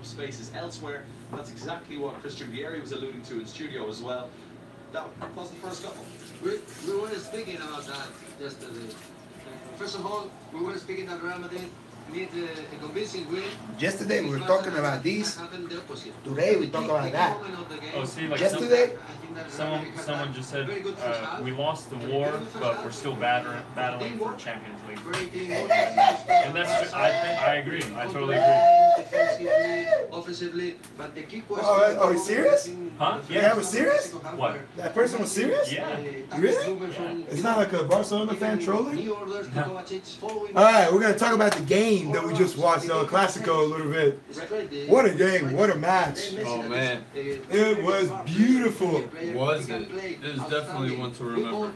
up spaces elsewhere. That's exactly what Christian Vieri was alluding to in studio as well. That was the first goal. We were speaking about that yesterday. First of all, we were speaking that Real Madrid need a convincing win. Yesterday we were talking about these. Today we talk about that. Oh, see, like yesterday, someone just said we lost the war, but we're still battling for Champions League. And that's I agree. I totally agree. Offensively, but the key question. Oh, he's serious? Huh? Yeah, that was serious? What? That person was serious? Yeah. Really? Yeah. It's not like a Barcelona fan trolling? New orders to Kovacic following. Alright, we're gonna talk about the game that we just watched, El Clasico, a little bit. What a game, what a match. Oh man, It was beautiful. was it? It is definitely one to remember.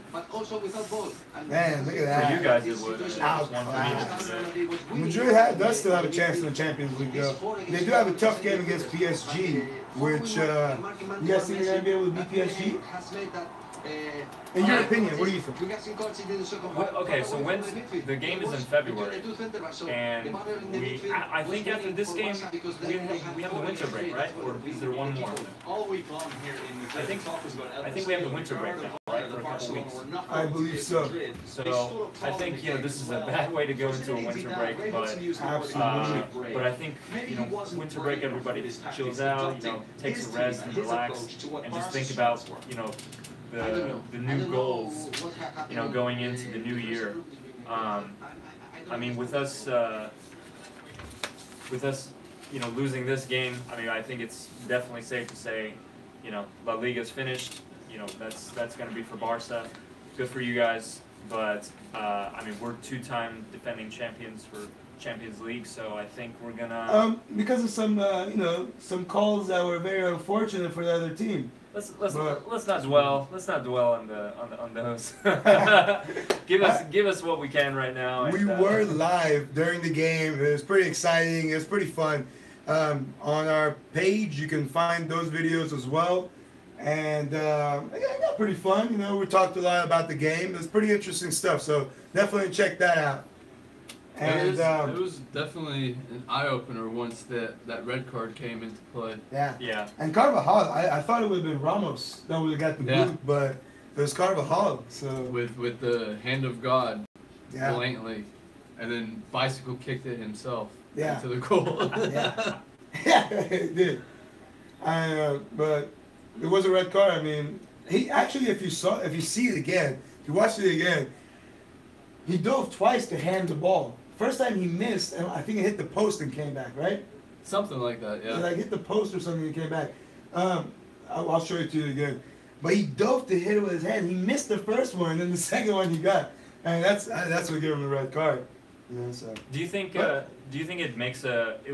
Man, look at that. For you guys, it was Outclassed. one for me. Madrid does still have a chance in the Champions League, though. They do have a tough game against PSG, which, you guys think they're going to be able to beat PSG? In your opinion, what do you think? Okay, so when the game is in February, and I think after this game we have the winter break, right? Or is there one more? All week long here in the I think we have the winter break now, right, for a couple weeks. I believe so. So I think this is a bad way to go into a winter break, Absolutely. but I think winter break everybody chills out, takes a rest and relax, and just think about the new goals, going into the new year. I mean, with us, losing this game, I mean, I think it's definitely safe to say, La Liga's finished. That's going to be for Barca. Good for you guys, but I mean, we're two-time defending champions for Champions League, so I think we're gonna. Because of some, some calls that were very unfortunate for the other team. Let's not dwell on those. give us what we can right now. We were live during the game. It was pretty exciting. It was pretty fun. On our page, you can find those videos as well. And it got pretty fun. We talked a lot about the game. It was pretty interesting stuff. So definitely check that out. And it was definitely an eye-opener once that red card came into play. Yeah. And Carvajal, I thought it would have been Ramos that would have got the boot, but it was Carvajal. So with the hand of God, blatantly, and then Bicycle kicked it himself into the goal. Yeah, it did. But it was a red card. I mean, he actually, if you see it again, if you watch it again, he dove twice to hand the ball. First time he missed, and I think it hit the post and came back, right? Something like that, yeah. Like hit the post or something and came back. I'll show it to you again. But he dove to hit it with his hand. He missed the first one, and then the second one he got, and that's what gave him the red card. So. Do you think it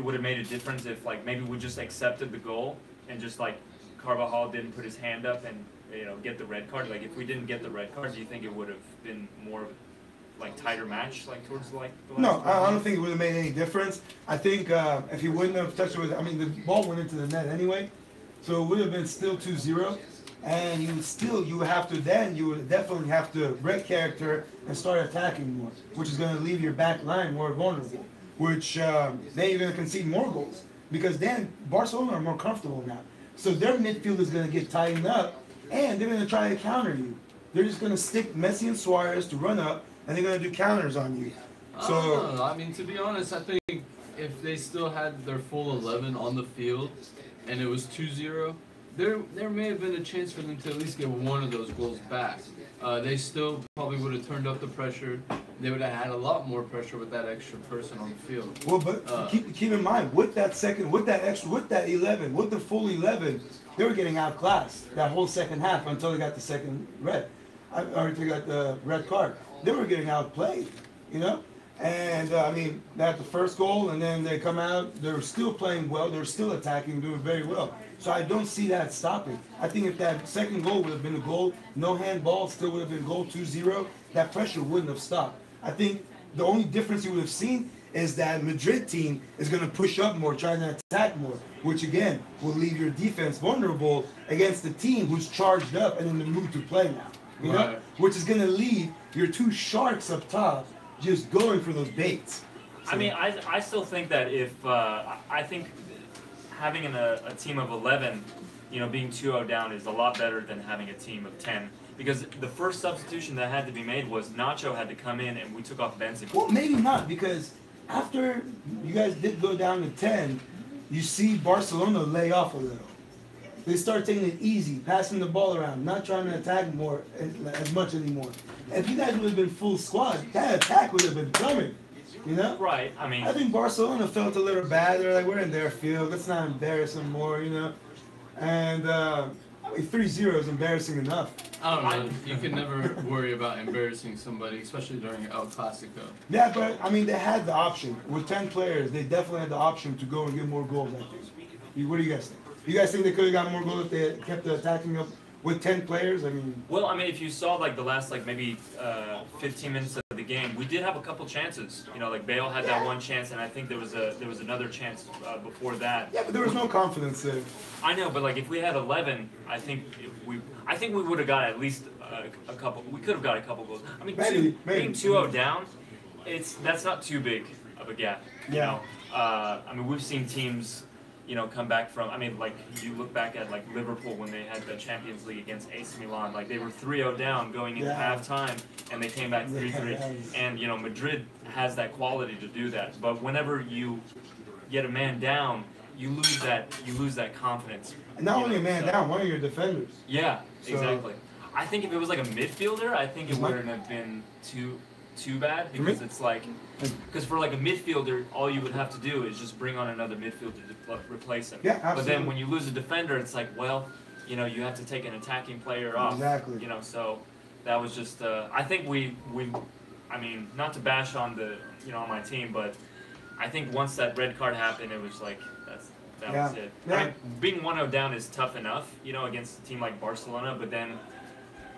would have made a difference if maybe we just accepted the goal and just Carvajal didn't put his hand up and get the red card? If we didn't get the red card, do you think it would have been more of tighter match towards the last No, I don't think it would have made any difference. I think if he wouldn't have touched it with, the ball went into the net anyway, so it would have been still 2-0, and you would definitely have to break character and start attacking more, which is going to leave your back line more vulnerable, which then you're going to concede more goals, because then Barcelona are more comfortable now. So their midfield is going to get tightened up, and they're going to try to counter you. They're just going to stick Messi and Suarez to run up, and they're going to do counters on you. So, I mean, to be honest, I think if they still had their full 11 on the field and it was 2-0, there may have been a chance for them to at least get one of those goals back. They still probably would have turned up the pressure. They would have had a lot more pressure with that extra person on the field. Well, but keep in mind, with that 11, with the full 11, they were getting outclassed that whole second half until they got the second red. Or they got the red card. They were getting outplayed, And, they had the first goal, and then they come out. They're still playing well. They're still attacking, doing very well. So I don't see that stopping. I think if that second goal would have been a goal, no handball, still would have been goal 2-0, that pressure wouldn't have stopped. I think the only difference you would have seen is that Madrid team is going to push up more, trying to attack more, which, again, will leave your defense vulnerable against the team who's charged up and in the mood to play now. Right. Which is going to leave your two sharks up top just going for those baits. So. I mean, I still think that if I think having a team of 11, you know, being 2-0 down is a lot better than having a team of 10. Because the first substitution that had to be made was Nacho had to come in and we took off Benzema. Well, maybe not, because after you guys did go down to 10, you see Barcelona lay off a little. They start taking it easy, passing the ball around, not trying to attack more as much anymore. If you guys would have been full squad, that attack would have been coming. You know? Right, I mean, I think Barcelona felt a little bad. They're like, we're in their field. Let's not embarrass them more, you know? And, I mean, 3-0 is embarrassing enough. I don't know. You can never worry about embarrassing somebody, especially during El Clasico. Yeah, but, I mean, they had the option. With 10 players, they definitely had the option to go and get more goals, I think. What do you guys think? You guys think they could have got more goals if they had kept attacking up with 10 players? I mean... well, I mean, if you saw, like, the last, like, maybe 15 minutes of the game, we did have a couple chances. You know, like, Bale had that one chance, and I think there was another chance before that. Yeah, but there was no confidence there. I know, but, like, if we had 11, I think we would have got at least a couple. We could have got a couple goals. I mean, Maybe. being 2-0 down, that's not too big of a gap. You Yeah. know? I mean, we've seen teams, you know, come back from. I mean, like you look back at like Liverpool when they had the Champions League against AC Milan. Like they were 3-0 down going into Yeah. halftime, and they came back 3-3. Yeah. And you know, Madrid has that quality to do that. But whenever you get a man down, you lose that confidence. And not you only a know, man so- down, one of your defenders. Yeah, So- exactly. I think if it was like a midfielder, I think it It's not- wouldn't have been too bad For me- because it's like because for like a midfielder, all you would have to do is just bring on another midfielder to replace him. Yeah, But absolutely. then when you lose a defender, it's like, well, you know, you have to take an attacking player off. Exactly. You know, so that was just. I think we, I mean, not to bash on on my team, but I think once that red card happened, it was like that Yeah. was it. Yeah. I mean, being 1-0 down is tough enough, you know, against a team like Barcelona, but then.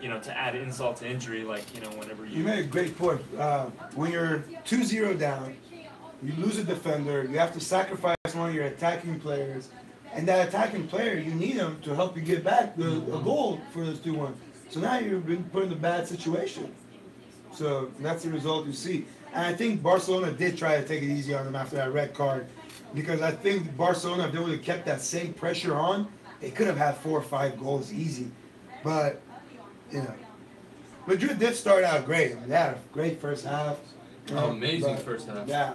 You know, to add insult to injury, like, you know, whenever You made a great point. When you're 2-0 down, you lose a defender, you have to sacrifice one of your attacking players, and that attacking player, you need him to help you get back a goal for this 2-1. So now you've been put in a bad situation. So that's the result you see. And I think Barcelona did try to take it easy on them after that red card, because I think Barcelona, if they would have kept that same pressure on, they could have had 4 or 5 goals easy. But you know, Madrid did start out great. I mean, they had a great first half. You know, Amazing but- first half. Yeah.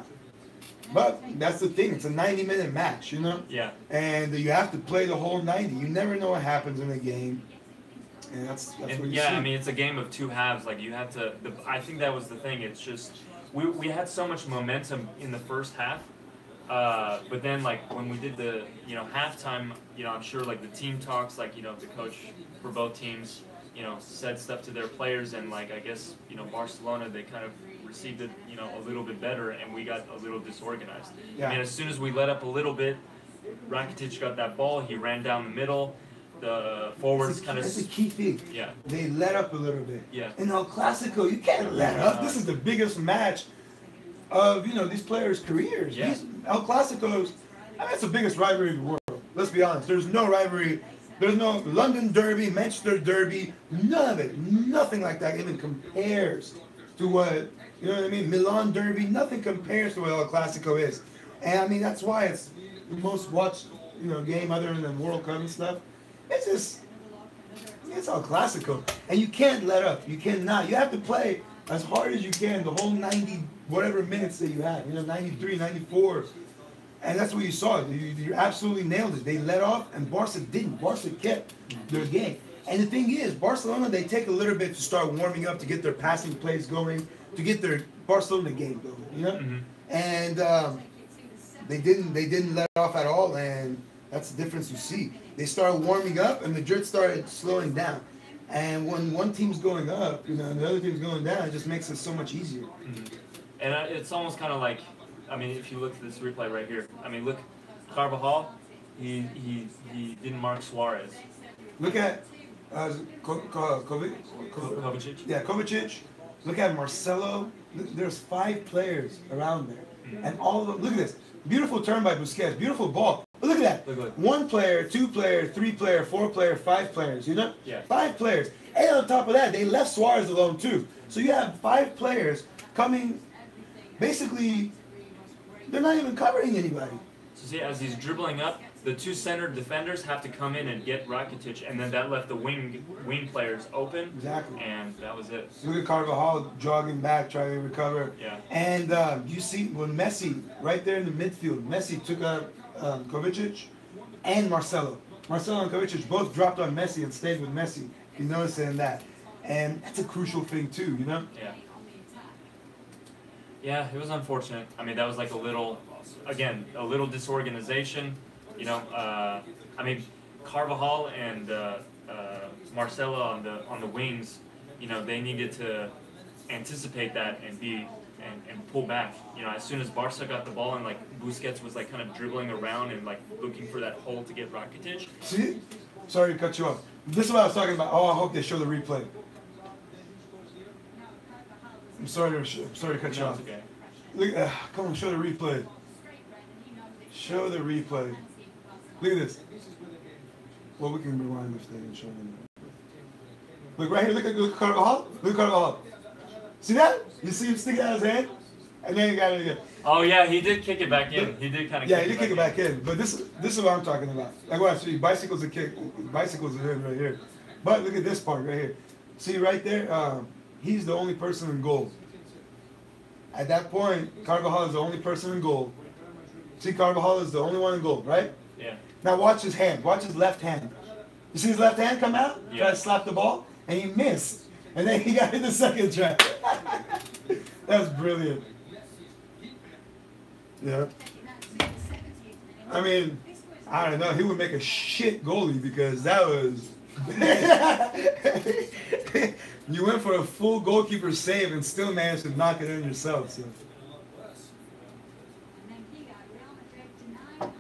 But that's the thing. It's a 90-minute match, you know? Yeah. And you have to play the whole 90. You never know what happens in a game. And that's what you Yeah, see. I mean, it's a game of two halves. Like, you had to. I think that was the thing. It's just. We had so much momentum in the first half. But then, like, when we did the, halftime, I'm sure, like, the team talks, like, the coach for both teams, said stuff to their players. And, like, I guess, Barcelona, they kind of received it, a little bit better. And we got a little disorganized. Yeah. I mean, as soon as we let up a little bit, Rakitic got that ball. He ran down the middle. The forwards kind of. That's the key thing. Yeah. They let up a little bit. Yeah. In El Clasico, you can't let up. This is the biggest match of these players' careers. Yeah. El Clasicos, that's the biggest rivalry in the world. Let's be honest. There's no rivalry. There's no London Derby, Manchester Derby. None of it. Nothing like that even compares to what Milan Derby. Nothing compares to what El Clasico is. And I mean that's why it's the most watched game other than World Cup and stuff. It's El Clasico. And you can't let up. You cannot. You have to play as hard as you can the whole 90 whatever minutes that you have. 93, 94. And that's what you saw. You absolutely nailed it. They let off and Barca didn't. Barca kept their game. And the thing is, Barcelona, they take a little bit to start warming up, to get their passing plays going, to get their Barcelona game going, Mm-hmm. And they didn't let off at all, and that's the difference you see. They started warming up, and Madrid started slowing down. And when one team's going up, and the other team's going down, it just makes it so much easier. Mm-hmm. And it's almost kind of like, I mean, if you look at this replay right here, I mean, look, Carvajal, he didn't mark Suarez. Look at Kovacic. Yeah, Kovacic. Look at Marcelo. There's 5 players around there. Mm-hmm. And all of them, look at this. Beautiful turn by Busquets. Beautiful ball. But look at that. Look. 1 player, 2 player, 3 player, 4 player, 5 players, Yeah. 5 players. And on top of that, they left Suarez alone too. So you have 5 players coming, basically, they're not even covering anybody. So see, as he's dribbling up, the two center defenders have to come in and get Rakitic, and then that left the wing players open. Exactly. And that was it. Look at Carvajal jogging back, trying to recover. Yeah. And you see when Messi, right there in the midfield, Messi took out Kovacic and Marcelo. Marcelo and Kovacic both dropped on Messi and stayed with Messi. You notice in that. And that's a crucial thing too, you know? Yeah. Yeah, it was unfortunate. I mean, that was like a little disorganization. You know, I mean, Carvajal and Marcelo on the wings. You know, they needed to anticipate that and pull back. You know, as soon as Barca got the ball and like Busquets was like kind of dribbling around and like looking for that hole to get Rakitic. See? Sorry to cut you off. This is what I was talking about. Oh, I hope they show the replay. I'm sorry to cut you No, off. it's okay. Look, come on, show the replay. Show the replay. Look at this. Well, we can rewind this thing and show them. Look right here. Look at Carvajal. Look at Carvajal. See that? You see him sticking out his hand, and then you got it again. Oh yeah, he did kick it back in. He did kind of. Yeah, he did kick it back in. But this is what I'm talking about. Like what I see, bicycles are in right here. But look at this part right here. See right there. He's the only person in goal. At that point, Carvajal is the only person in goal. See, Carvajal is the only one in goal, right? Yeah. Now watch his hand. Watch his left hand. You see his left hand come out? Yeah. Try to slap the ball, and he missed. And then he got in the second try. That's brilliant. Yeah. I mean, I don't know. He would make a shit goalie because that was... You went for a full goalkeeper save and still managed to knock it in yourself. So.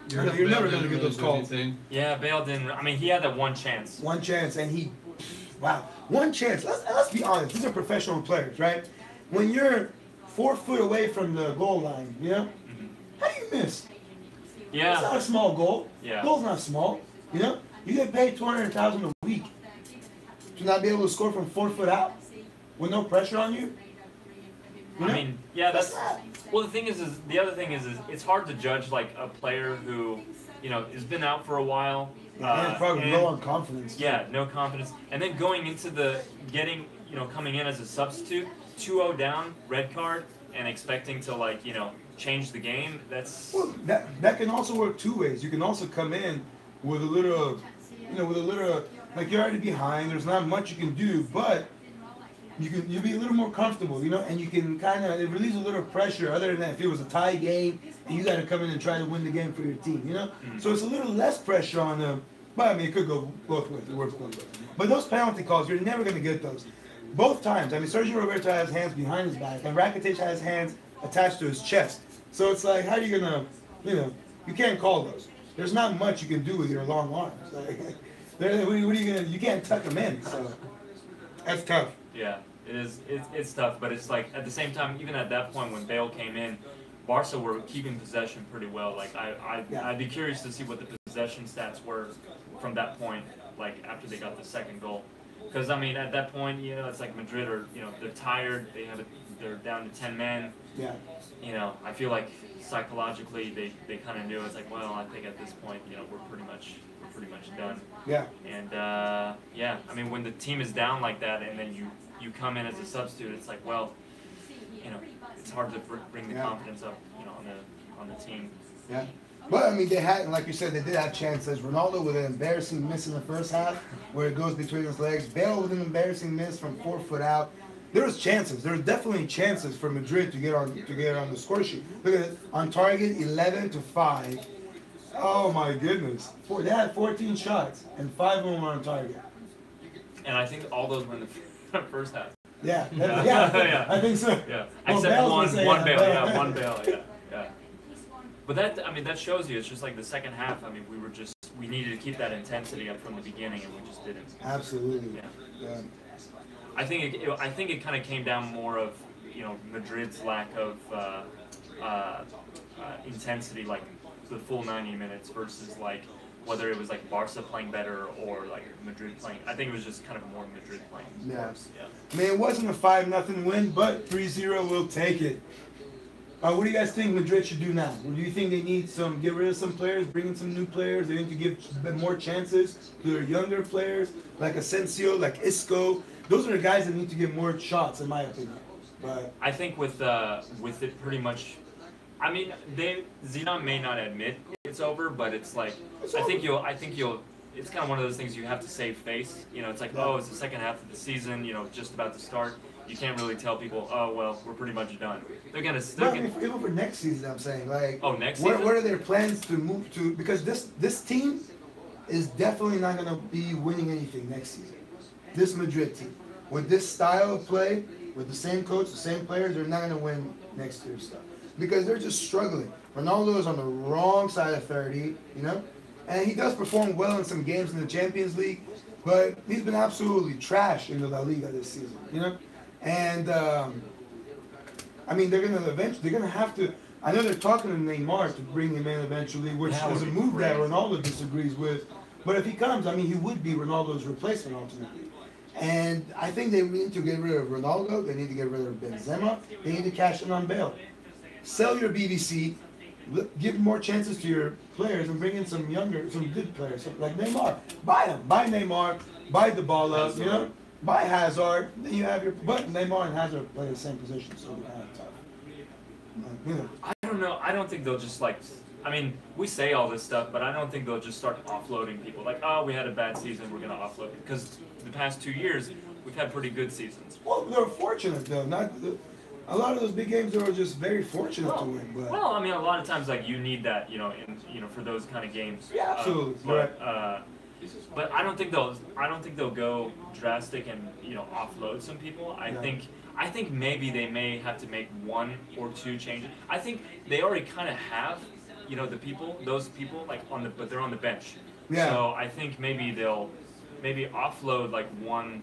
You're never going to get those calls. Yeah, Bale didn't. I mean, he had that one chance. One chance, and he, wow, one chance. Let's be honest. These are professional players, right? When you're 4 foot away from the goal line, you know, how do you miss? Yeah. It's not a small goal. Yeah. Goal's not small. You know, you get paid $200,000 a week to not be able to score from 4 foot out with no pressure on you. You know? I mean, yeah, that's. not- Well, the thing is the other thing is it's hard to judge like a player who, you know, has been out for a while. and probably low on confidence. Yeah, no confidence, and then going into coming in as a substitute, 2-0 down, red card, and expecting to like change the game. That's. Well, that can also work two ways. You can also come in with a little, like you're already behind. There's not much you can do, but you'll be a little more comfortable, and you can it relieves a little pressure. Other than that, if it was a tie game and you got to come in and try to win the game for your team, So it's a little less pressure on them. But I mean, it could go both ways. It works both ways. But those penalty calls, you're never going to get those. Both times. I mean, Sergio Roberto has hands behind his back, and Rakitic has hands attached to his chest. So it's like, how are you gonna, you can't call those. There's not much you can do with your long arms. Like, what are you gonna? You can't tuck them in. So that's tough. Yeah, it is. It's tough, but it's like at the same time, even at that point when Bale came in, Barca were keeping possession pretty well. Like I'd be curious to see what the possession stats were from that point, like after they got the second goal. Because I mean, at that point, it's like Madrid are, they're tired. They're down to 10 men. Yeah. I feel like psychologically they kind of knew it's like, well, I think at this point, we're pretty much done. Yeah. And yeah, I mean, when the team is down like that, and then you come in as a substitute, it's like, well, it's hard to bring the confidence up, on the team. Yeah. But, I mean, they had, like you said, they did have chances. Ronaldo with an embarrassing miss in the first half where it goes between his legs. Bale with an embarrassing miss from 4 foot out. There was chances. There were definitely chances for Madrid to get on the score sheet. Look at it. On target, 11-5. Oh, my goodness. They had 14 shots, and 5 of them were on target. And I think all those were in the first half. Yeah. Yeah. I think so. Yeah. Well, Except Bale's one gonna say Bale. yeah. Yeah, one Bale. Yeah. But that shows you, it's just like the second half. I mean, we needed to keep that intensity up from the beginning, and we just didn't. Absolutely. Yeah. I think it kind of came down more of Madrid's lack of intensity, like the full 90 minutes versus like whether it was like Barca playing better or like Madrid playing. I think it was just kind of more Madrid playing. Yeah. Yeah. I mean, it wasn't a 5-0 win, but 3-0 will take it. What do you guys think Madrid should do now? Do you think they need get rid of some players, bring in some new players? They need to give more chances to their younger players, like Asensio, like Isco. Those are the guys that need to get more shots, in my opinion. But I think with it pretty much, I mean, Zidane may not admit it's over, but it's like I think you'll. It's kind of one of those things you have to save face. You know, it's like, oh, it's the second half of the season. You know, just about to start. You can't really tell people, oh well, we're pretty much done. They're gonna. Even for next season, I'm saying, like, oh, next season. What are their plans to move to? Because this team is definitely not gonna be winning anything next season. This Madrid team, with this style of play, with the same coach, the same players, they're not gonna win next year's stuff because they're just struggling. Ronaldo is on the wrong side of 30, you know, and he does perform well in some games in the Champions League, but he's been absolutely trash in the La Liga this season, you know. And I mean, they're gonna have to. I know they're talking to Neymar to bring him in eventually, which is a move that Ronaldo disagrees with. But if he comes, I mean, he would be Ronaldo's replacement ultimately. And I think they need to get rid of Ronaldo. They need to get rid of Benzema. They need to cash in on Bale. Sell your BBC. Give more chances to your players and bring in some good players like Neymar. Buy them. Buy Neymar. Buy Dybala. You know. Buy Hazard, then you have but Neymar and Hazard play the same position, so they're kind of tough. You know. I don't know. I don't think they'll just like. I mean, we say all this stuff, but I don't think they'll just start offloading people. Like, oh, we had a bad season, we're gonna offload it. Because the past 2 years, we've had pretty good seasons. Well, they're fortunate though. A lot of those big games they were just very fortunate to win. But. Well, I mean, a lot of times like you need that, for those kind of games. Yeah, absolutely. But I don't think they'll go drastic and offload some people. I think maybe they may have to make 1 or 2 changes. I think they already kind of have, those people like but they're on the bench. Yeah. So I think maybe they'll offload like 1.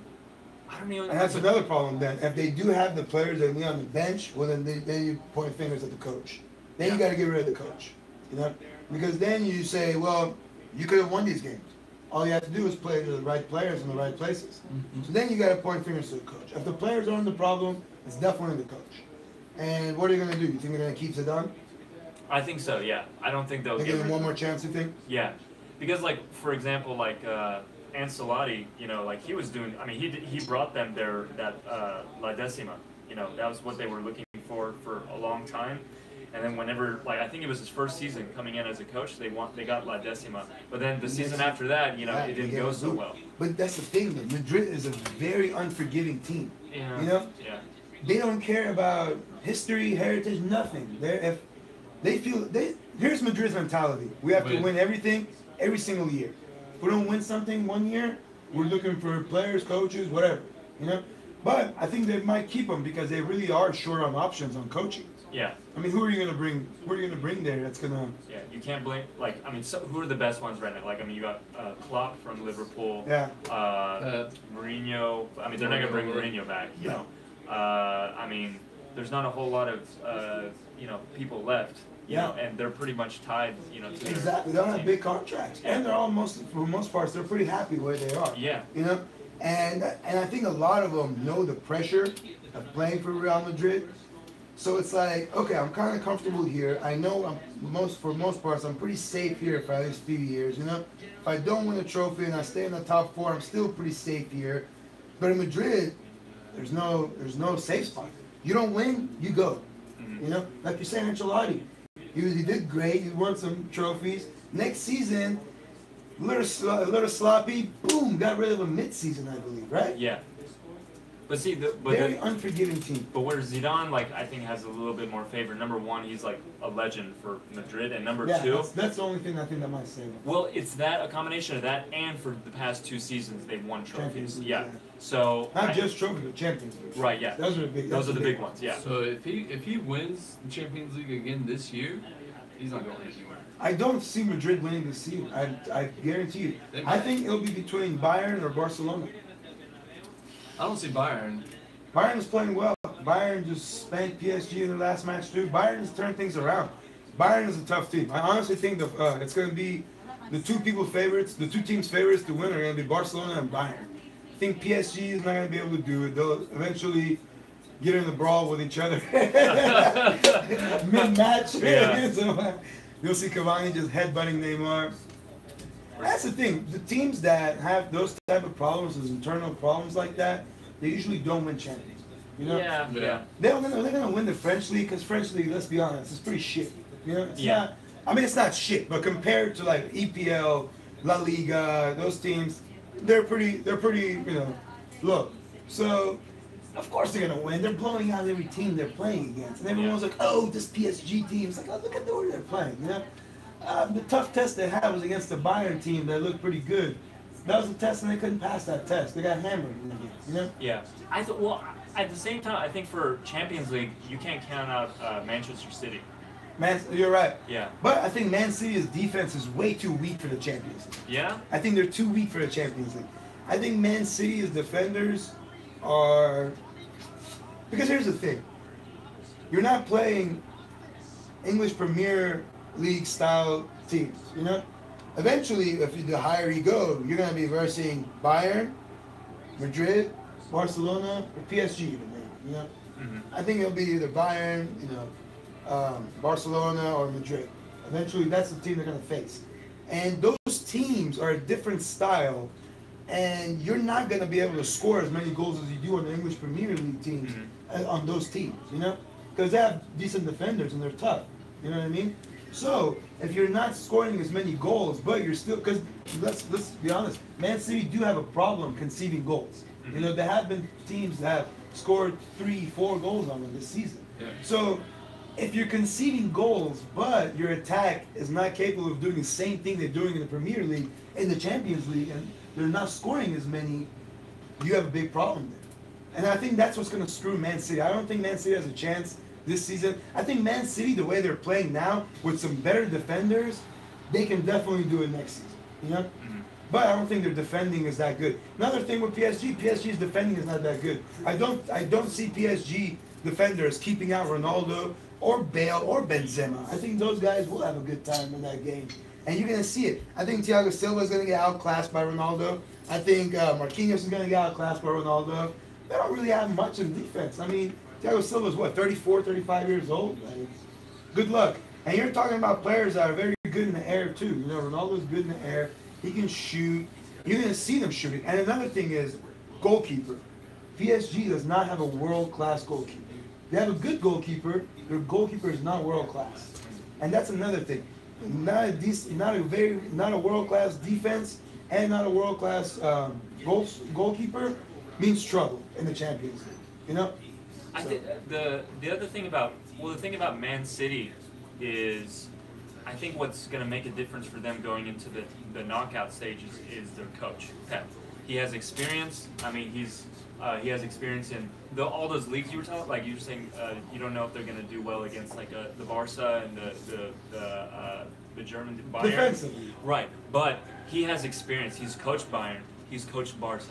I don't even. And that's another problem then. If they do have the players that need on the bench, well then you point fingers at the coach. Then you got to get rid of the coach, because then you say, well, you could have won these games. All you have to do is play to the right players in the right places. Mm-hmm. So then you got to point fingers to the coach. If the players aren't the problem, it's definitely the coach. And what are you going to do? You think they're going to keep Zidane? I think so. Yeah, I don't think they'll give him one more chance. You think? Yeah, because like for example, like Ancelotti, like he was doing. I mean, he brought them La Decima. That was what they were looking for a long time. And then whenever, like I think it was his first season coming in as a coach, they got La Decima. But then the season after that, it didn't go so well. But that's the thing, though. Madrid is a very unforgiving team. Yeah. Yeah. They don't care about history, heritage, nothing. Here's Madrid's mentality. We have to win everything every single year. If we don't win something one year, we're looking for players, coaches, whatever. But I think they might keep them because they really are short on options on coaching. Yeah. I mean, who are you gonna bring? Who are you gonna bring there? That's gonna. Yeah, you can't blame. Like, I mean, who are the best ones right now? Like, I mean, you got Klopp from Liverpool. Yeah. Mourinho. I mean, they're not gonna bring Mourinho back. You know. I mean, there's not a whole lot of people left. You know, and they're pretty much tied. To exactly. They don't have big contracts, and they're almost, for most parts, they're pretty happy where they are. Yeah. And I think a lot of them know the pressure of playing for Real Madrid. So it's like, okay, I'm kind of comfortable here. I know for most parts, I'm pretty safe here for at least a few years. If I don't win a trophy and I stay in the top 4, I'm still pretty safe here. But in Madrid, there's no safe spot. You don't win, you go. Mm-hmm. Like you're saying, Ancelotti, he did great. He won some trophies. Next season, a little sloppy. Boom, got rid of him mid-season, I believe, right? Yeah. But see, very unforgiving team. But where Zidane, like, I think has a little bit more favor. Number 1, he's like a legend for Madrid, and number 2, that's the only thing I think that might say. Well, it's a combination of that, and for the past 2 seasons they've won trophies. League, yeah. So not just trophies, but Champions League. Right. Yeah. Those are the big. Those are the big ones. Yeah. So if he wins the Champions League again this year, he's not going anywhere. I don't see Madrid winning this season. I guarantee you. I think it'll be between Bayern or Barcelona. I don't see Bayern. Bayern is playing well. Bayern just spanked PSG in the last match too. Bayern has turned things around. Bayern is a tough team. I honestly think it's going to be the two teams' favorites to win are going to be Barcelona and Bayern. I think PSG is not going to be able to do it. They'll eventually get in the brawl with each other mid-match. Yeah. So, you'll see Cavani just headbutting Neymar. That's the thing. The teams that have those type of problems, those internal problems like that, they usually don't win champions. You know? Yeah. They're gonna win the French league because French league, let's be honest, it's pretty shit. You know, it's Yeah. not. I mean, it's not shit, but compared to like EPL, La Liga, those teams, they're pretty. You know, look. So, of course they're gonna win. They're blowing out every team they're playing against, and everyone's like, "Oh, this PSG team." It's like, "Oh, look at the way they're playing." You know, the tough test they had was against the Bayern team that looked pretty good. That was a test, and they couldn't pass that test. They got hammered in the game. You know. Yeah. Well, at the same time, I think for Champions League, you can't count out Manchester City. Man, you're right. Yeah. But I think Man City's defense is way too weak for the Champions League. Yeah? I think they're too weak for the Champions League. I think Man City's defenders are... Because here's the thing. You're not playing English Premier League style teams, you know? Eventually, the higher you go, you're going to be versing Bayern, Madrid, Barcelona, or PSG even, you know? Mm-hmm. I think it'll be either Bayern, you know, Barcelona or Madrid. Eventually, that's the team they're going to face. And those teams are a different style, and you're not going to be able to score as many goals as you do on the English Premier League teams on those teams, you know? Because they have decent defenders and they're tough, you know what I mean? So, if you're not scoring as many goals, but you're still, because let's be honest, Man City do have a problem conceding goals. You know, there have been teams that have scored 3-4 goals on them this season. Yeah. So, if you're conceding goals, but your attack is not capable of doing the same thing they're doing in the Premier League, in the Champions League, and they're not scoring as many, you have a big problem there. And I think that's what's going to screw Man City. I don't think Man City has a chance this season. I think Man City, the way they're playing now, with some better defenders, they can definitely do it next season. You know? But I don't think their defending is that good. Another thing with PSG's defending is not that good. I don't see PSG defenders keeping out Ronaldo or Bale or Benzema. I think those guys will have a good time in that game. And you're going to see it. I think Thiago Silva is going to get outclassed by Ronaldo. I think Marquinhos is going to get outclassed by Ronaldo. They don't really have much in defense. I mean, Thiago Silva is what, 34, 35 years old? Like, good luck. And you're talking about players that are very good in the air too. You know, Ronaldo's good in the air. He can shoot. You're going to see them shooting. And another thing is goalkeeper. PSG does not have a world-class goalkeeper. They have a good goalkeeper. Their goalkeeper is not world-class. And that's another thing. Not a world-class defense and not a world-class goalkeeper means trouble in the Champions League. You know? I think the other thing about the thing about Man City is, I think what's going to make a difference for them going into the knockout stages is their coach, Pep. He has experience. I mean, he has experience in all those leagues you were talking. Like you were saying, you don't know if they're going to do well against like the Barca and the German Bayern. Defensively. Right, but he has experience. He's coached Bayern. He's coached Barca.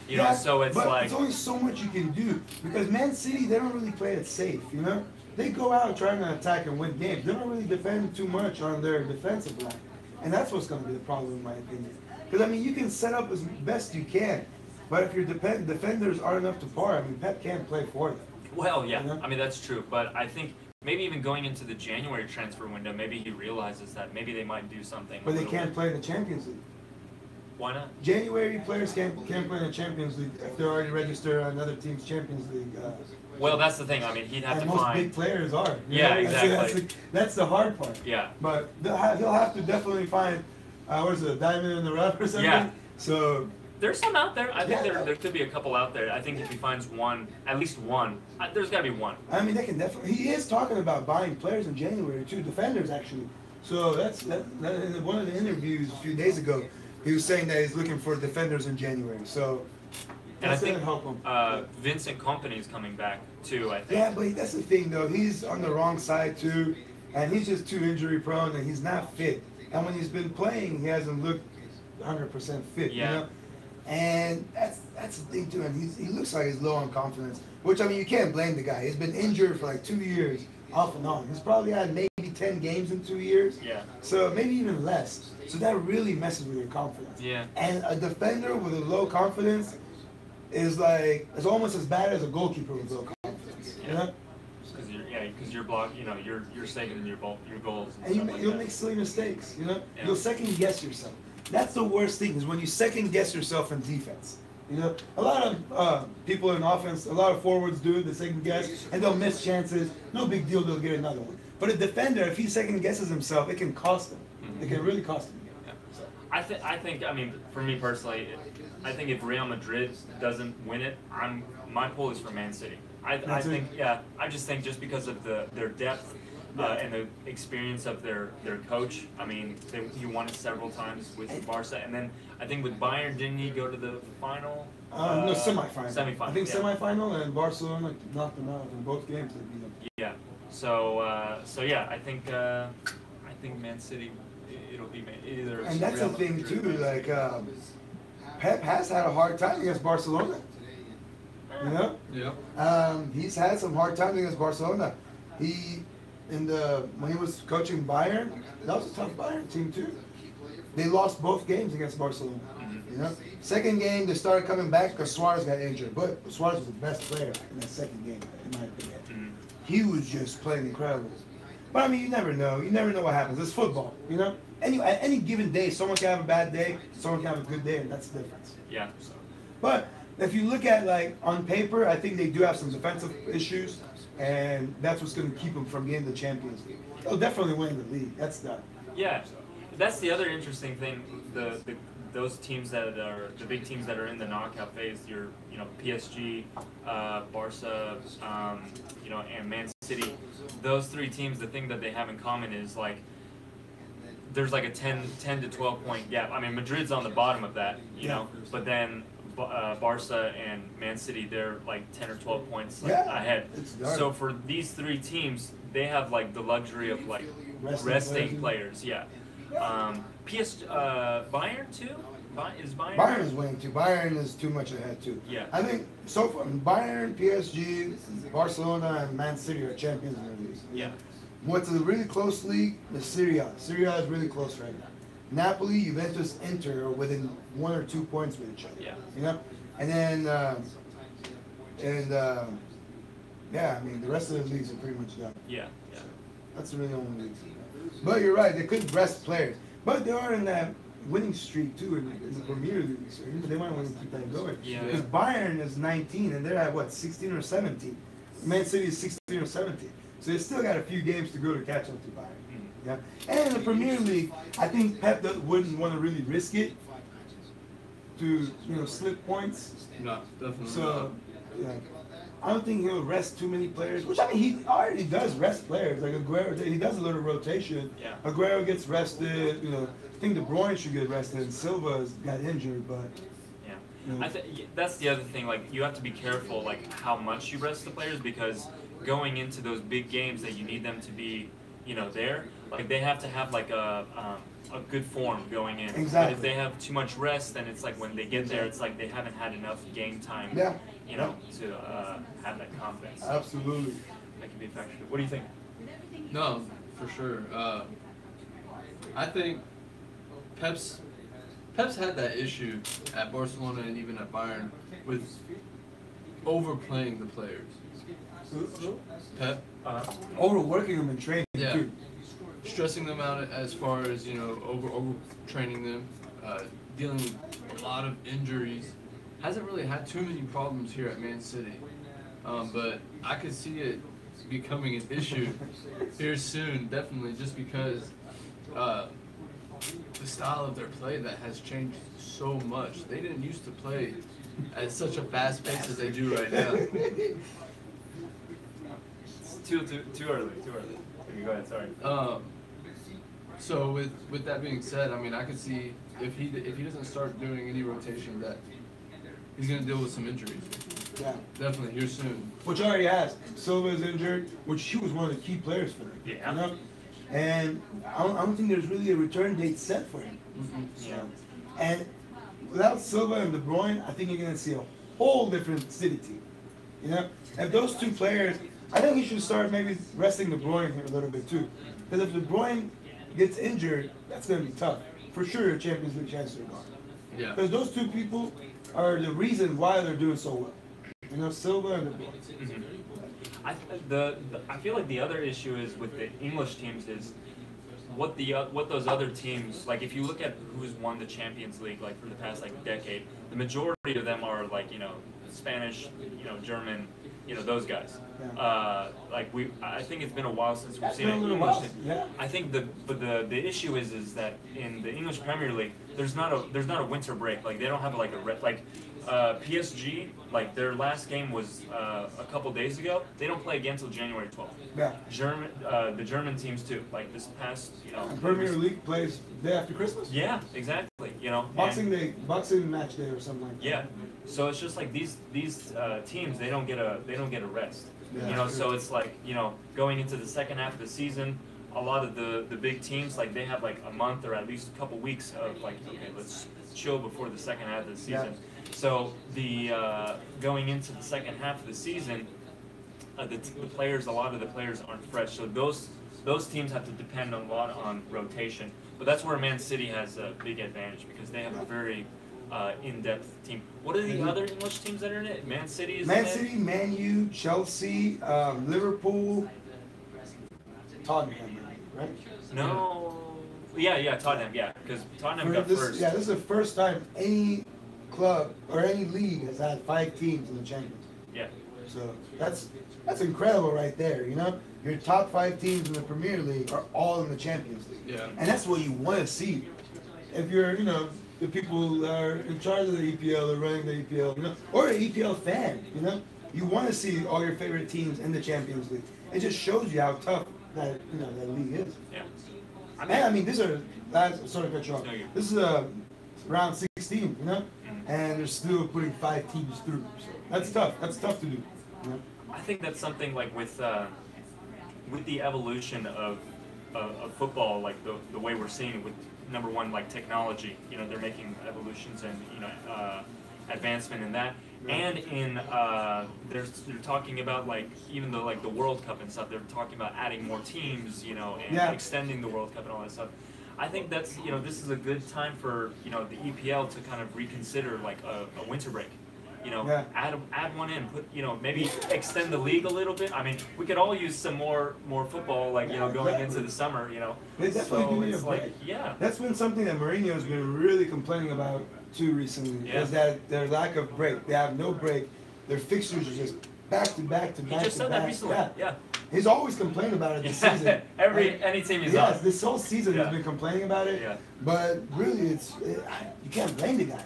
You Yeah, know, so it's but like it's only so much you can do because Man City, they don't really play it safe. You know, they go out trying to attack and win games. They don't really depend too much on their defensive line, and that's what's going to be the problem, in my opinion. Because I mean, you can set up as best you can, but if your defenders aren't up to par, I mean, Pep can't play for them. Well, yeah, You know? I mean that's true, but I think maybe even going into the January transfer window, maybe he realizes that maybe they might do something. But they can't play in the Champions League. Why not? January players can't play in the Champions League if they're already registered on another team's Champions League. Well, that's the thing. I mean, he'd have And to most find. big players are. You Yeah, know? exactly. That's the hard part. Yeah. But he'll have to definitely find, what is it, a diamond in the rough or something? Yeah. So, There's some out there. I think Yeah. there could be a couple out there. I think if he finds one, at least one, there's got to be one. I mean, they can definitely. He is talking about buying players in January too, defenders actually. So that in one of the interviews a few days ago, he was saying that he's looking for defenders in January. So And I that's think gonna help him. Vincent Kompany is coming back too. I think. Yeah, but that's the thing though. He's on the wrong side too, and he's just too injury prone, and he's not fit. And when he's been playing, he hasn't looked 100% fit. Yeah. You know? And that's the thing too. And he looks like he's low on confidence. Which I mean, you can't blame the guy. He's been injured for like 2 years, off and on. He's probably had maybe 10 games in 2 years. Yeah. So maybe even less. So that really messes with your confidence. Yeah. And a defender with a low confidence is almost as bad as a goalkeeper with low confidence. You know? Because you're block, you're saving your goals. And stuff like you'll that. make silly mistakes, you know? Yeah. You'll second guess yourself. That's the worst thing, is when you second guess yourself in defense. You know, a lot of people in offense, a lot of forwards do it, they second guess, and they'll miss chances. No big deal, they'll get another one. But a defender, if he second guesses himself, it can cost him. It can really cost him. Yeah. I think, for me personally, I think if Real Madrid doesn't win it, my pull is for Man City. I think, I just think just because of their depth and the experience of their coach. I mean, he won it several times with Barca, and then I think with Bayern, didn't he go to the final? No, semifinal. Semifinal. I think yeah. semifinal, and Barcelona knocked them out in both games. They beat them. Yeah. So yeah, I think Man City, it'll be either. And that's the Real thing Madrid too. or Man Like City. Pep has had a hard time against Barcelona. You know, Yeah. he's had some hard times against Barcelona. When he was coaching Bayern, that was a tough Bayern team too. They lost both games against Barcelona. You know, second game they started coming back because Suarez got injured, but Suarez was the best player in that second game, in my opinion. He was just playing incredible. But I mean, you never know. You never know what happens. It's football, you know. At any given day, someone can have a bad day, someone can have a good day, and that's the difference. Yeah. But if you look at, like, on paper, I think they do have some defensive issues, and that's what's going to keep them from getting the Champions League. They'll definitely win the league. That's done. Yeah, that's the other interesting thing. Those teams that are the big teams that are in the knockout phase. PSG, Barca, and Man City. Those three teams. The thing that they have in common is like there's like a 10 to 12 point gap. I mean, Madrid's on the bottom of that, you know, but then Barca and Man City, they're like 10 or 12 points ahead. So for these three teams, they have like the luxury of like resting players. Yeah. Bayern too? Is Bayern? Bayern is winning too. Bayern is too much ahead too. Yeah. I think so far, Bayern, PSG, Barcelona, and Man City are champions in the league. Yeah. What's a really close league is Serie A. Serie A is really close right now. Napoli, Juventus, Inter are within 1 or 2 points with each other. Yeah. You know, and then yeah, I mean the rest of the leagues are pretty much done. Yeah. Yeah. That's the really only league. But you're right, they could rest players, but they are in that winning streak too in the Premier League. So they might want to keep that going. Yeah. Because Bayern is 19 and they're at what, 16 or 17. Man City is 16 or 17. So they still got a few games to go to catch up to Bayern. Yeah. And in the Premier League, I think Pep wouldn't want to really risk it to slip points. No, definitely So yeah, I don't think he'll rest too many players. Which I mean, he already does rest players. Like Aguero, he does a little rotation. Yeah. Aguero gets rested. I think De Bruyne should get rested. Silva's got injured, but. Yeah. Yeah. I think that's the other thing. Like you have to be careful, like how much you rest the players, because going into those big games that you need them to be, there, like they have to have like a good form going in. Exactly. But if they have too much rest, then it's like when they get there, it's like they haven't had enough game time. Yeah. To have that confidence. Absolutely. That can be effective. What do you think? No, for sure. I think Pep's had that issue at Barcelona and even at Bayern with overplaying the players. Pep, Overworking them in training yeah, too. stressing them out as far as over training them, dealing with a lot of injuries. Hasn't really had too many problems here at Man City, but I could see it becoming an issue here soon, definitely, just because the style of their play that has changed so much. They didn't used to play at such a fast pace as they do right now. It's too early. Okay, go ahead. Sorry. So with that being said, I mean, I could see if he doesn't start doing any rotation, that he's gonna deal with some injuries. Yeah. Definitely here soon. Which already has. Silva's injured, which he was one of the key players for them. Yeah. And I don't think there's really a return date set for him. Yeah. And without Silva and De Bruyne, I think you're gonna see a whole different City team. If those two players, I think he should start maybe resting De Bruyne here a little bit too. Because if De Bruyne gets injured, that's gonna be tough. For sure, your Champions League chances are gone. Yeah. Because those two people are the reason why they're doing so well. Silva and De Bruyne. I feel like the other issue is with the English teams is what those other teams like. If you look at who's won the Champions League like for the past like decade, the majority of them are like Spanish, German, those guys. Yeah. I think it's been a while since we've seen been a an little English while, team. yeah. I think the issue is that in the English Premier League, there's not a winter break. Like they don't have PSG, like their last game was a couple days ago. They don't play again until January 12th. Yeah. The German teams too. Like this past, And Premier League plays day after Christmas. Yeah, exactly. Boxing Day, boxing match day or something like that. Yeah. So it's just like these teams, they don't get a rest. Yeah. So it's like going into the second half of the season, a lot of the big teams like they have like a month or at least a couple weeks of like, okay, let's chill before the second half of the season. Yeah. So the going into the second half of the season, the players, a lot of the players aren't fresh. So those teams have to depend a lot on rotation. But that's where Man City has a big advantage because they have a very in-depth team. What are the other English teams that are in it? Man City is in it? City, Man U, Chelsea, Liverpool, Tottenham, right? No. Yeah, Tottenham. Yeah, because Tottenham got first. Yeah, this is the first time any club or any league has had 5 teams in the Champions League. Yeah. So that's incredible right there. Your top 5 teams in the Premier League are all in the Champions League. Yeah. And that's what you want to see. If you're, the people that are in charge of the EPL or running the EPL, or an EPL fan, you want to see all your favorite teams in the Champions League. It just shows you how tough that that league is. Yeah. These are sorry to cut you off. No, This is round 16, and they're still putting 5 teams through. So that's tough. That's tough to do. I think that's something like with the evolution of football, like the way we're seeing it with number one, like technology. They're making evolutions and advancement in that, and in they're talking about like even though like the World Cup and stuff. They're talking about adding more teams, and extending the World Cup and all that stuff. I think that's this is a good time for the EPL to kind of reconsider like a winter break. Add one in, put maybe extend the league a little bit. I mean, we could all use some more football, like going into the summer. They definitely do need a break. like yeah. That's been something that Mourinho has been really complaining about too recently. Yeah. Is that their lack of break. They have no break. Their fixtures are just back to back to back. He just to said back. that recently. Yeah. He's always complained about it this season. Any team he's Yes, on. this whole season Yeah. he's been complaining about it. Yeah. But really, you can't blame the guy.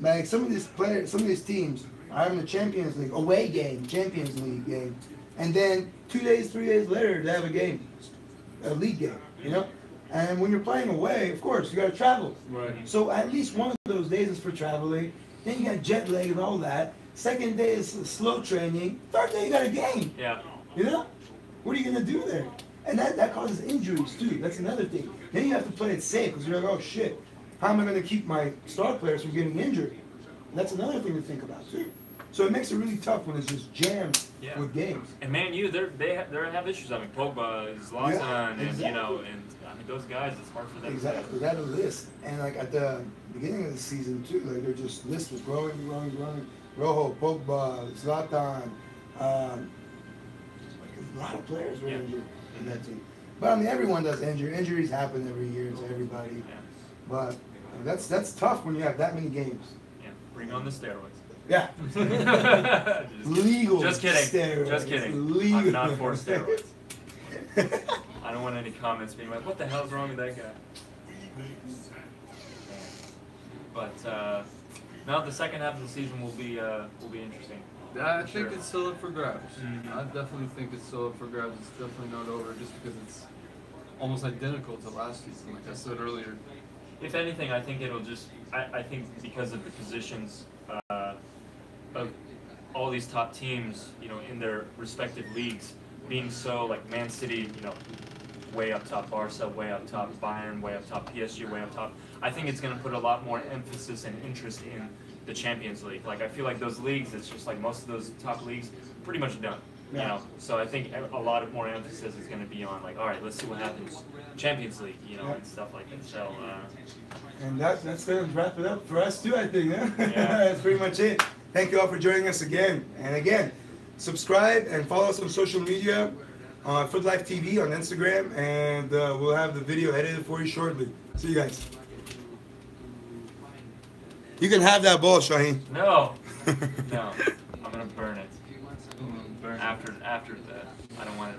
Like some of these teams are having a Champions League away game, Champions League game, and then 2 days, 3 days later they have a league game. And when you're playing away, of course you got to travel. Right. So at least one of those days is for traveling. Then you got jet lag and all that. Second day is slow training. Third day you got a game. Yeah. What are you gonna do there? And that causes injuries too. That's another thing. Then you have to play it safe because you're like, oh shit, how am I gonna keep my star players from getting injured? And that's another thing to think about too. So it makes it really tough when it's just jammed with games. And Man U, they have issues. I mean, Pogba, Zlatan, and exactly. and I mean those guys. It's hard for them. Exactly, they had a list, and like at the beginning of the season too, like their just list was growing. Rojo, Pogba, Zlatan, a lot of players were injured in that team. But I mean, everyone does injury. Injuries happen every year to everybody. Yeah. But that's tough when you have that many games. Yeah. Bring on the steroids. Yeah. Legal Just kidding. steroids. Just kidding. Legal. I'm not for steroids. I don't want any comments being like, "What the hell's wrong with that guy?" But now the second half of the season will be interesting. I Sure. think it's still up for grabs. Mhm. I definitely think it's still up for grabs. It's definitely not over just because it's almost identical to last season, like I said earlier. If anything, I think it'll just. I think because of the positions of all these top teams, in their respective leagues, being so like Man City, way up top, Barca way up top, Bayern way up top, PSG way up top. I think it's going to put a lot more emphasis and interest in the Champions League. Like I feel like those leagues, it's just like most of those top leagues, pretty much done. Yeah. So I think a lot of more emphasis is going to be on like, all right, let's see what happens, Champions League, and stuff like that. So. And that's gonna wrap it up for us too, I think. Yeah. That's pretty much it. Thank you all for joining us again and again. subscribe and follow us on social media, Foot Life TV on Instagram, and we'll have the video edited for you shortly. See you guys. You can have that ball, Shaheen. No, no, I'm gonna burn it Burn. after that. I don't want